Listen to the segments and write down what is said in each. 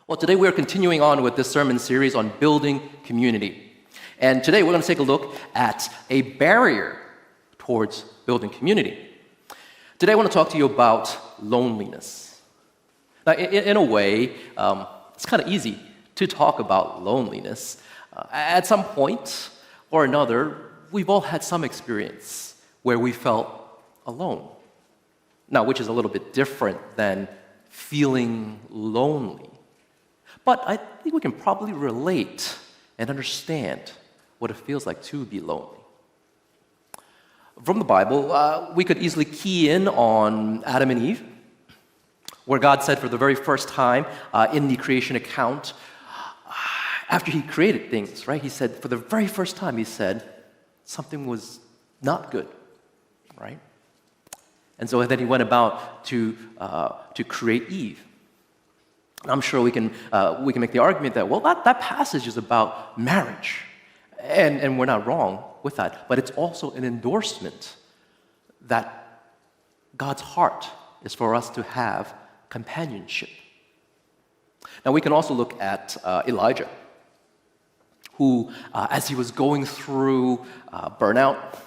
Well, today we're continuing on with this sermon series on building community. And today we're going to take a look at a barrier towards building community. Today I want to talk to you about loneliness. Now, in a way, it's kind of easy to talk about loneliness. At some point or another, we've all had some experience where we felt alone. Now, which is a little bit different than feeling lonely. But I think we can probably relate and understand what it feels like to be lonely. From the Bible, we could easily key in on Adam and Eve, where God said for the very first time in the creation account, after he created things, right? He said, for the very first time, he said, something was not good, right? And so then he went about to create Eve. I'm sure we can make the argument that, well, that passage is about marriage. And we're not wrong with that. But it's also an endorsement that God's heart is for us to have companionship. Now, we can also look at Elijah, who, as he was going through burnout,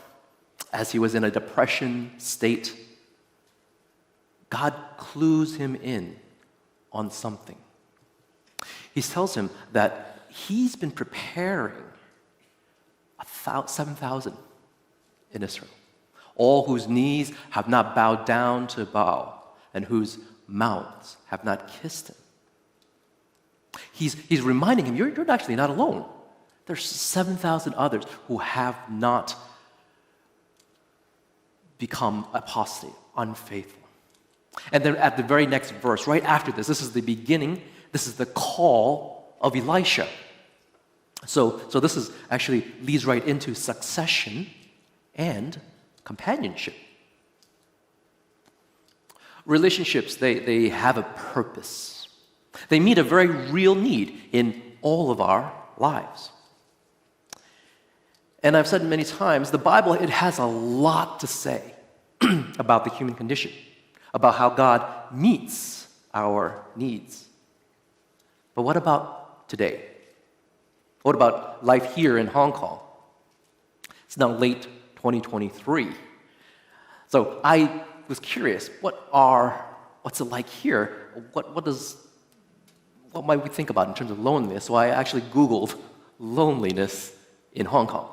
as he was in a depression state, God clues him in on something. He tells him that he's been preparing 7,000 in Israel, all whose knees have not bowed down to Baal and whose mouths have not kissed him. He's reminding him, you're actually not alone. There's 7,000 others who have not become apostate, unfaithful. And then at the very next verse, right after this is the beginning, this is the call of Elisha. So this is actually leads right into succession and companionship. Relationships, they have a purpose. They meet a very real need in all of our lives. And I've said many times, the Bible, it has a lot to say about the human condition, about how God meets our needs. But what about today? What about life here in Hong Kong? It's now late 2023. So I was curious, what's it like here? What might we think about in terms of loneliness? So I actually Googled loneliness in Hong Kong.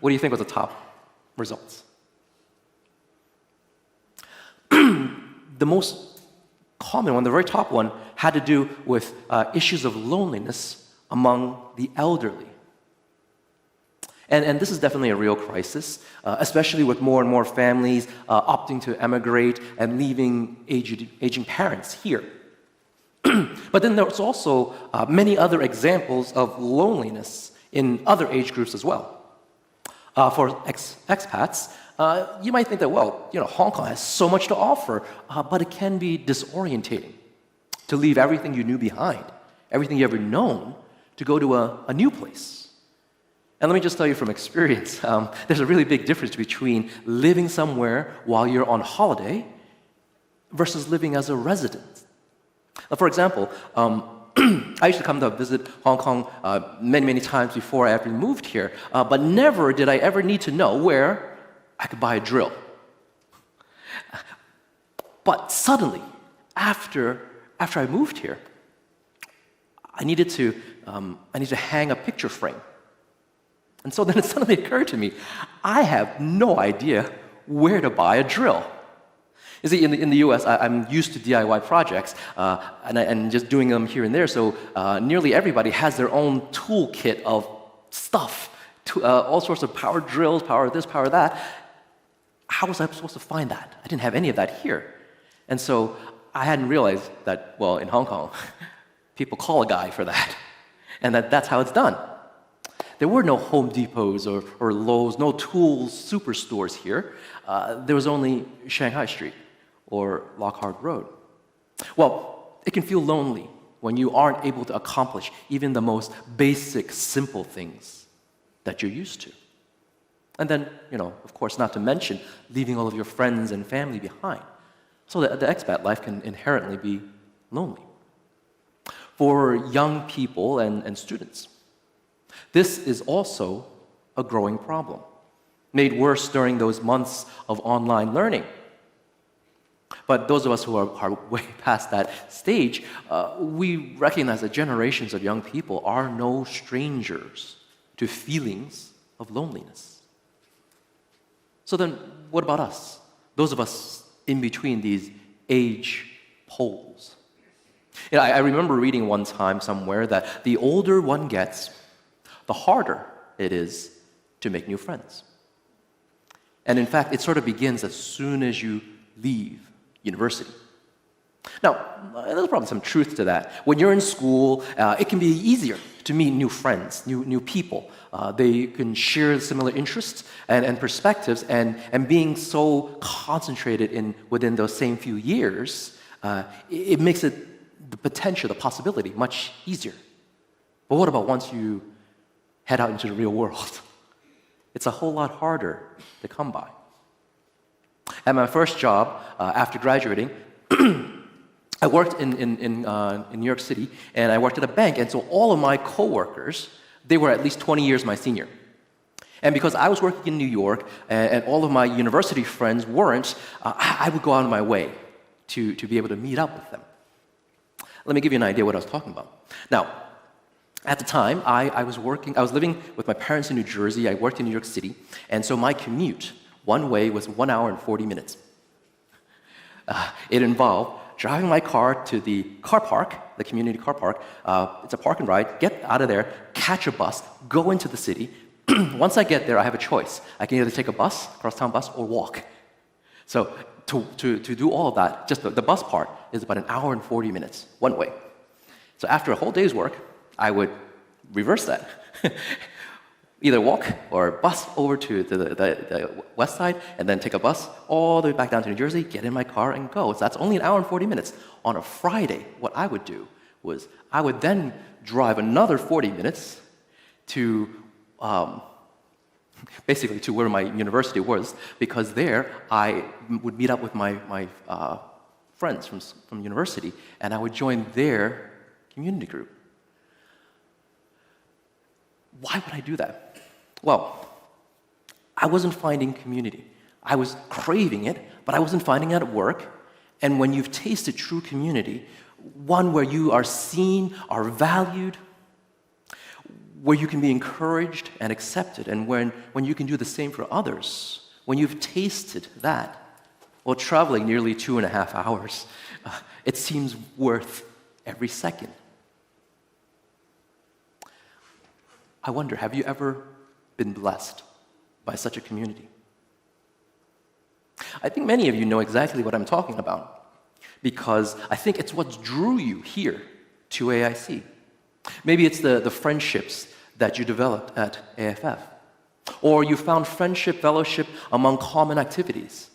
What do you think was the top results? The most common one, the very top one, had to do with issues of loneliness among the elderly. And this is definitely a real crisis, especially with more and more families opting to emigrate and leaving aging parents here. But then there's also many other examples of loneliness in other age groups as well. For expats, you might think that, Hong Kong has so much to offer, but it can be disorientating to leave everything you knew behind, everything you ever known, to go to a new place. And let me just tell you from experience, there's a really big difference between living somewhere while you're on holiday versus living as a resident. For example, I used to come to visit Hong Kong many times before I ever moved here, but never did I ever need to know where I could buy a drill. But suddenly, after I moved here, I needed to hang a picture frame. And so then it suddenly occurred to me, I have no idea where to buy a drill. You see, in the U.S., I'm used to DIY projects and just doing them here and there, so nearly everybody has their own toolkit of stuff, all sorts of power drills, power this, power that. How was I supposed to find that? I didn't have any of that here. And so I hadn't realized that, in Hong Kong, people call a guy for that, and that's how it's done. There were no Home Depots or Lowe's, no tools superstores here. There was only Shanghai Street or Lockhart Road. Well, it can feel lonely when you aren't able to accomplish even the most basic, simple things that you're used to. And then, of course, not to mention leaving all of your friends and family behind. So the expat life can inherently be lonely. for young people and students. This is also a growing problem, made worse during those months of online learning. But those of us who are way past that stage, we recognize that generations of young people are no strangers to feelings of loneliness. So then, what about us? Those of us in between these age poles. I remember reading one time somewhere that the older one gets, the harder it is to make new friends. And in fact, it sort of begins as soon as you leave university. Now, there's probably some truth to that. When you're in school, it can be easier to meet new friends, new people. They can share similar interests and perspectives, and being so concentrated within those same few years, it makes the potential, the possibility, much easier. But what about once you head out into the real world? It's a whole lot harder to come by. At my first job, after graduating, I worked in New York City, and I worked at a bank, and so all of my coworkers, they were at least 20 years my senior. And because I was working in New York, and all of my university friends weren't, I would go out of my way to be able to meet up with them. Let me give you an idea what I was talking about. Now, at the time, I was living with my parents in New Jersey. I worked in New York City, and so my commute one way was 1 hour and 40 minutes. It involved driving my car to the car park, the community car park. It's a park and ride. Get out of there, catch a bus, go into the city. Once I get there, I have a choice. I can either take a bus, cross-town bus, or walk. So to do all of that, just the bus part is about 1 hour and 40 minutes, one way. So after a whole day's work, I would reverse that. Either walk or bus over to the west side, and then take a bus all the way back down to New Jersey, get in my car, and go. So that's only 1 hour and 40 minutes. On a Friday, what I would do was I would then drive another 40 minutes to basically to where my university was, because there I would meet up with my friends from university, and I would join their community group. Why would I do that? Well, I wasn't finding community. I was craving it, but I wasn't finding it at work. And when you've tasted true community, one where you are seen, are valued, where you can be encouraged and accepted, and when you can do the same for others, when you've tasted that, well, traveling nearly 2.5 hours, it seems worth every second. I wonder, have you ever been blessed by such a community? I think many of you know exactly what I'm talking about, because I think it's what drew you here to AIC. Maybe it's the friendships that you developed at AFF, or you found friendship, fellowship among common activities,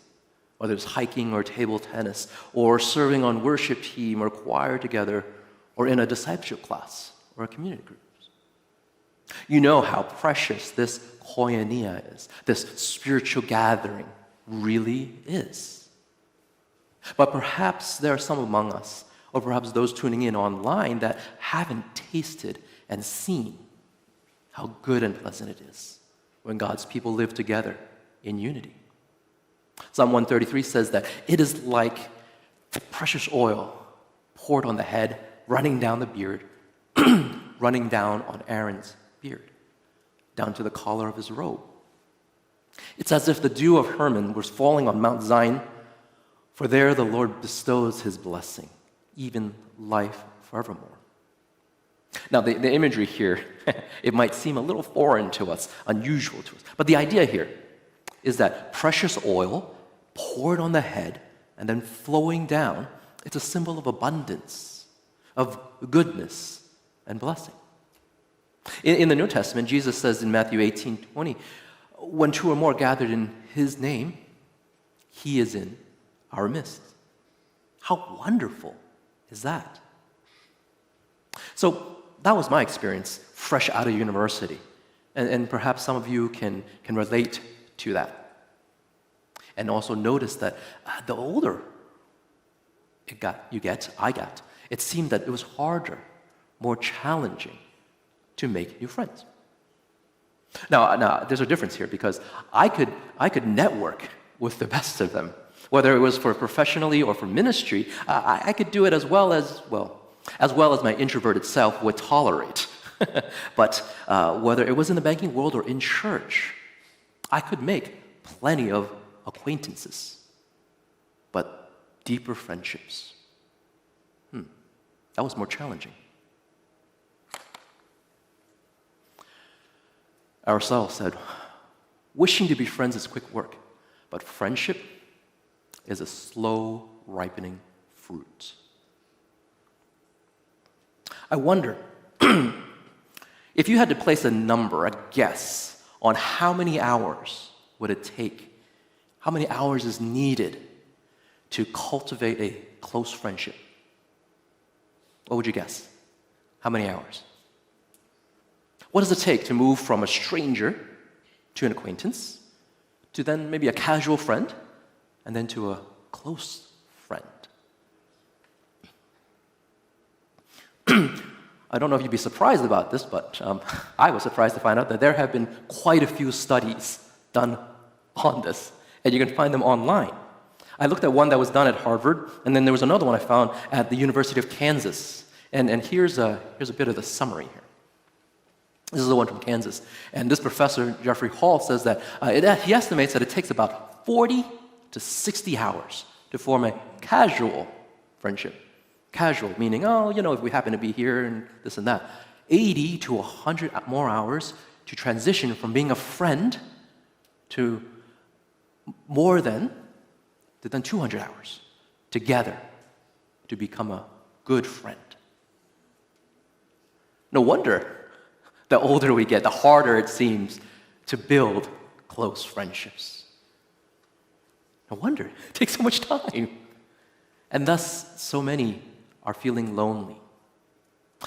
whether it's hiking or table tennis, or serving on worship team or choir together, or in a discipleship class or a community group. You know how precious this koinonia is, this spiritual gathering really is. But perhaps there are some among us, or perhaps those tuning in online, that haven't tasted and seen how good and pleasant it is when God's people live together in unity. Psalm 133 says that it is like precious oil poured on the head, running down the beard, running down on Aaron's beard, down to the collar of his robe. It's as if the dew of Hermon was falling on Mount Zion, for there the Lord bestows his blessing, even life forevermore. Now, the imagery here, it might seem a little foreign to us, unusual to us, but the idea here is that precious oil poured on the head and then flowing down, it's a symbol of abundance, of goodness and blessing. In the New Testament, Jesus says in Matthew 18:20, when two or more gathered in his name, he is in our midst. How wonderful is that? So that was my experience fresh out of university. And perhaps some of you can relate to that. And also notice that the older I got, it seemed that it was harder more challenging to make new friends. Now, there's a difference here because I could network with the best of them, whether it was for professionally or for ministry. I could do it as well as my introverted self would tolerate. But whether it was in the banking world or in church, I could make plenty of acquaintances, but deeper friendships. That was more challenging. Aristotle said, wishing to be friends is quick work, but friendship is a slow ripening fruit. I wonder if you had to place a number, a guess, on how many hours would it take, how many hours is needed to cultivate a close friendship. What would you guess? How many hours? What does it take to move from a stranger to an acquaintance, to then maybe a casual friend, and then to a close friend? I don't know if you'd be surprised about this, but I was surprised to find out that there have been quite a few studies done on this, and you can find them online. I looked at one that was done at Harvard, and then there was another one I found at the University of Kansas. And here's a bit of the summary here. This is the one from Kansas. And this professor, Jeffrey Hall, says that he estimates that it takes about 40 to 60 hours to form a casual friendship. Casual, meaning, if we happen to be here and this and that. 80 to 100 more hours to transition from being a friend to more than 200 hours together to become a good friend. No wonder the older we get, the harder it seems to build close friendships. No wonder it takes so much time. And thus, so many are feeling lonely.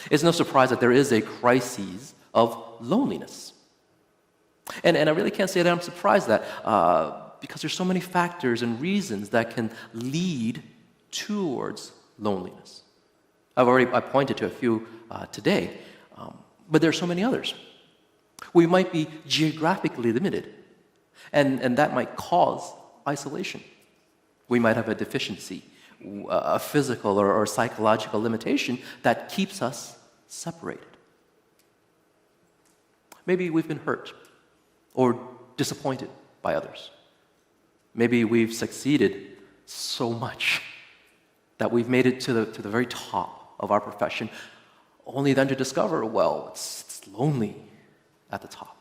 It's no surprise that there is a crisis of loneliness. And I really can't say that I'm surprised that because there's so many factors and reasons that can lead towards loneliness. I pointed to a few today, but there are so many others. We might be geographically limited, and that might cause isolation. We might have a deficiency, a physical or psychological limitation that keeps us separated. Maybe we've been hurt or disappointed by others. Maybe we've succeeded so much that we've made it to the very top of our profession, only then to discover, it's lonely at the top.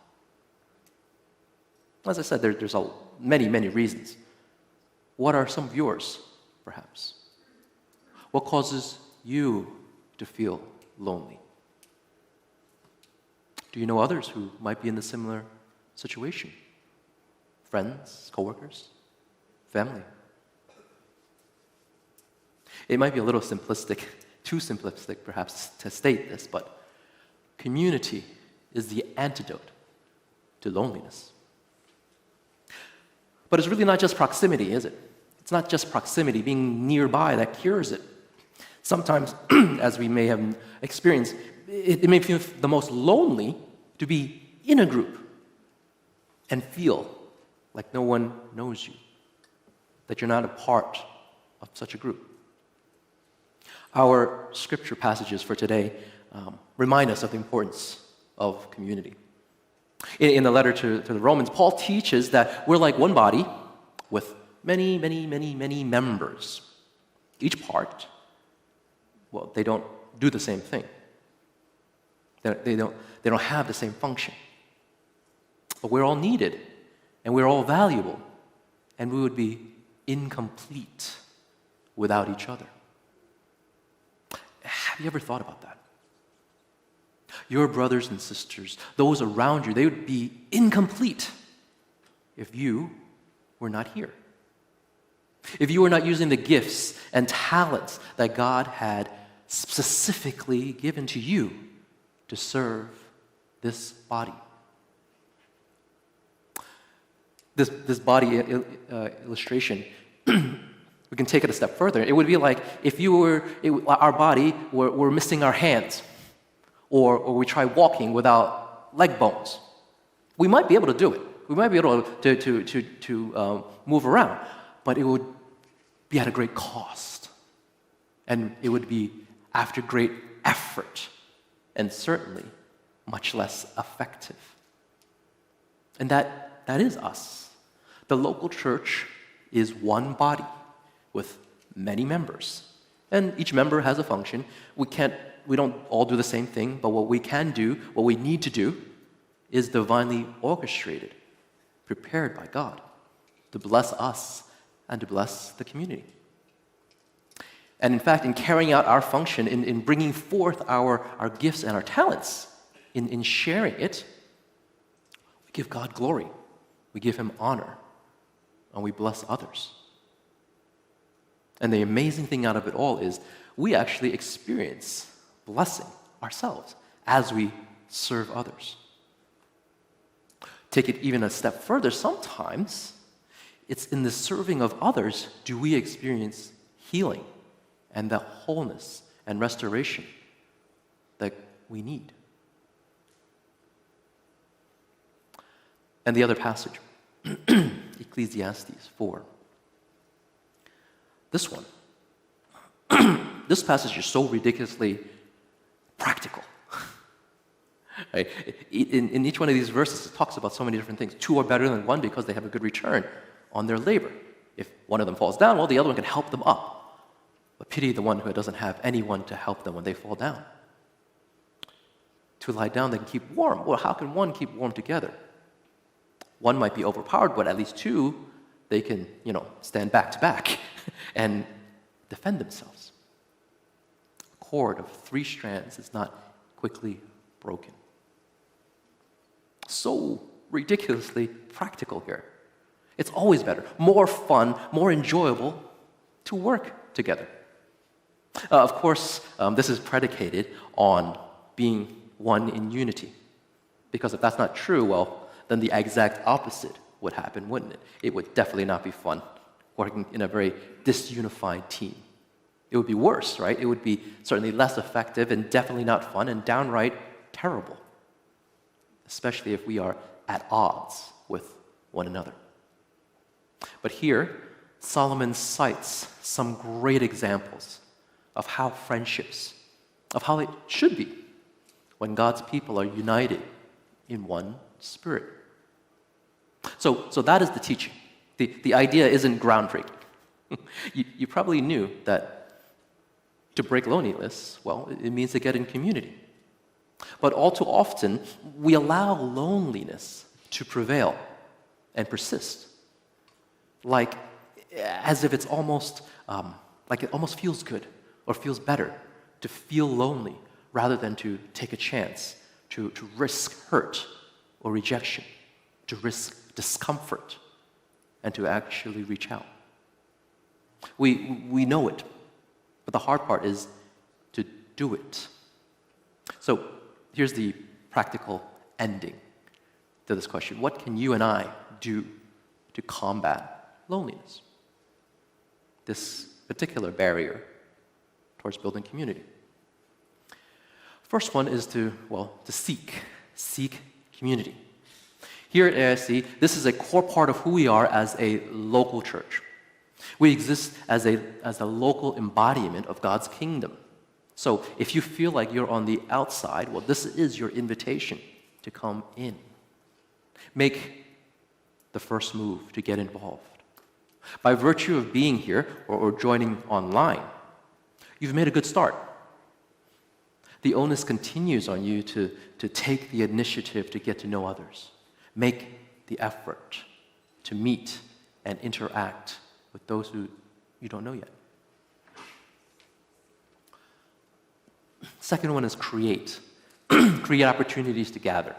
As I said, there's many, many reasons. What are some of yours, perhaps? What causes you to feel lonely? Do you know others who might be in a similar situation? Friends, coworkers, family? It might be a little simplistic, too simplistic perhaps to state this, but community is the antidote to loneliness. But it's really not just proximity, is it? It's not just proximity, being nearby, that cures it. Sometimes, as we may have experienced, it may feel the most lonely to be in a group and feel like no one knows you, that you're not a part of such a group. Our scripture passages for today remind us of the importance of community. In the letter to the Romans, Paul teaches that we're like one body with many, many, many, many members. Each part, they don't do the same thing. They don't have the same function. But we're all needed, and we're all valuable, and we would be incomplete without each other. Have you ever thought about that? Your brothers and sisters, those around you, they would be incomplete if you were not here. If you were not using the gifts and talents that God had specifically given to you to serve this body. This body illustration, we can take it a step further. It would be like if our body were missing our hands. or we try walking without leg bones. We might be able to do it. We might be able to move around, but it would be at a great cost. And it would be after great effort, and certainly much less effective. And that is us. The local church is one body with many members. And each member has a function. We don't all do the same thing, but what we can do, what we need to do, is divinely orchestrated, prepared by God to bless us and to bless the community. And in fact, in carrying out our function, in bringing forth our gifts and our talents, in sharing it, we give God glory, we give Him honor, and we bless others. And the amazing thing out of it all is we actually experience blessing ourselves as we serve others. Take it even a step further, sometimes it's in the serving of others do we experience healing and the wholeness and restoration that we need. And the other passage, Ecclesiastes 4. This one, this passage is so ridiculously practical. Right? In each one of these verses, it talks about so many different things. Two are better than one because they have a good return on their labor. If one of them falls down, well, the other one can help them up. But pity the one who doesn't have anyone to help them when they fall down. To lie down, they can keep warm. Well, how can one keep warm together? One might be overpowered, but at least two, they can, stand back to back and defend themselves. A cord of 3 strands is not quickly broken. So ridiculously practical here. It's always better, more fun, more enjoyable to work together. Of course, this is predicated on being one in unity. Because if that's not true, well, then the exact opposite would happen, wouldn't it? It would definitely not be fun working in a very disunified team. It would be worse, right? It would be certainly less effective and definitely not fun and downright terrible, especially if we are at odds with one another. But here, Solomon cites some great examples of how friendships, of how it should be when God's people are united in one spirit. So that is the teaching. The idea isn't groundbreaking. You probably knew that to break loneliness, well, it means to get in community. But all too often, we allow loneliness to prevail and persist, like as if it's almost like it almost feels good or feels better to feel lonely rather than to take a chance, to risk hurt or rejection, to risk discomfort, and to actually reach out. We know it, but the hard part is to do it. So here's the practical ending to this question. What can you and I do to combat loneliness? This particular barrier towards building community. First one is to seek community. Here at AIC, this is a core part of who we are as a local church. We exist as a local embodiment of God's kingdom. So if you feel like you're on the outside, well, this is your invitation to come in. Make the first move to get involved. By virtue of being here or joining online, you've made a good start. The onus continues on you to take the initiative to get to know others. Make the effort to meet and interact with those who you don't know yet. Second one is create. Create opportunities to gather.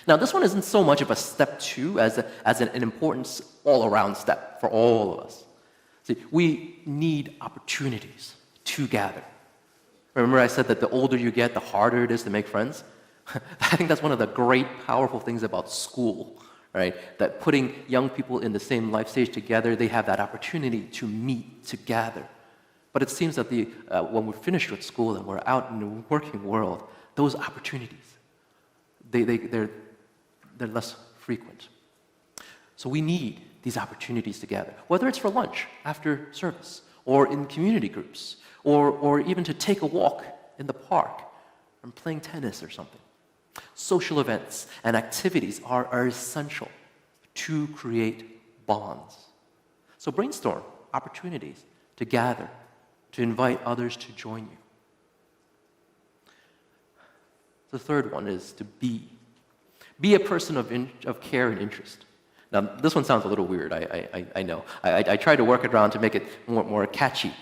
Now, this one isn't so much of a step 2 as an important all-around step for all of us. See, we need opportunities to gather. Remember I said that the older you get, the harder it is to make friends? I think that's one of the great, powerful things about school, right? That putting young people in the same life stage together, they have that opportunity to meet, to gather, But it seems that when we're finished with school and we're out in the working world, those opportunities, they're less frequent. So we need these opportunities to gather, whether it's for lunch after service, or in community groups, or even to take a walk in the park and playing tennis or something. Social events and activities are essential to create bonds. So brainstorm opportunities to gather, to invite others to join you. The third one is to be. Be a person of care and interest. Now, this one sounds a little weird, I know. I tried to work it around to make it more catchy.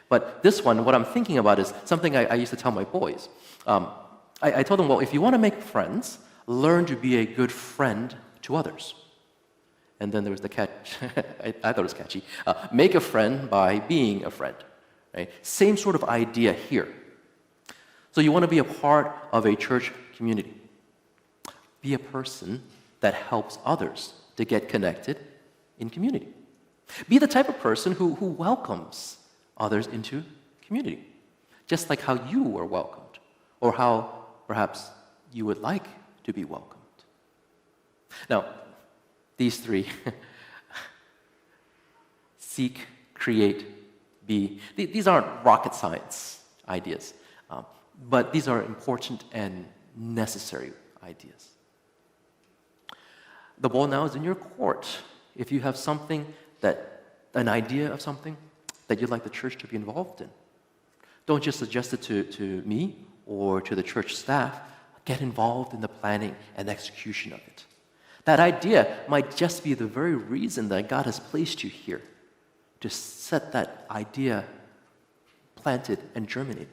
But this one, what I'm thinking about is something I used to tell my boys. I told them, well, if you want to make friends, learn to be a good friend to others. And then there was the catch. I thought it was catchy. Make a friend by being a friend. Right? Same sort of idea here. So you want to be a part of a church community. Be a person that helps others to get connected in community. Be the type of person who welcomes others into community, just like how you were welcomed, or how perhaps you would like to be welcomed. Now, these three, seek, create, be, these aren't rocket science ideas, but these are important and necessary ideas. The ball now is in your court. If you have an idea of something that you'd like the church to be involved in, don't just suggest it to me or to the church staff. Get involved in the planning and execution of it. That idea might just be the very reason that God has placed you here, to set that idea planted and germinated.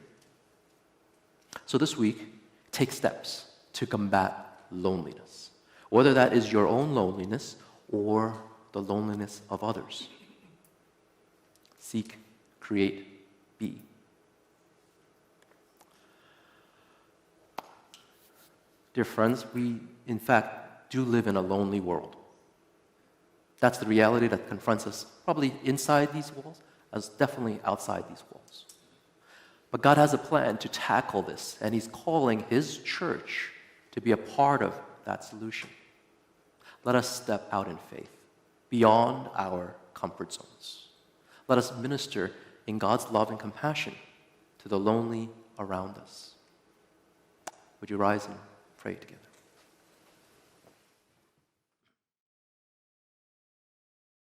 So this week, take steps to combat loneliness, whether that is your own loneliness or the loneliness of others. Seek, create, be. Dear friends, we, in fact, do live in a lonely world. That's the reality that confronts us, probably inside these walls, as definitely outside these walls. But God has a plan to tackle this, and He's calling His church to be a part of that solution. Let us step out in faith, beyond our comfort zones. Let us minister in God's love and compassion to the lonely around us. Would you rise and pray together?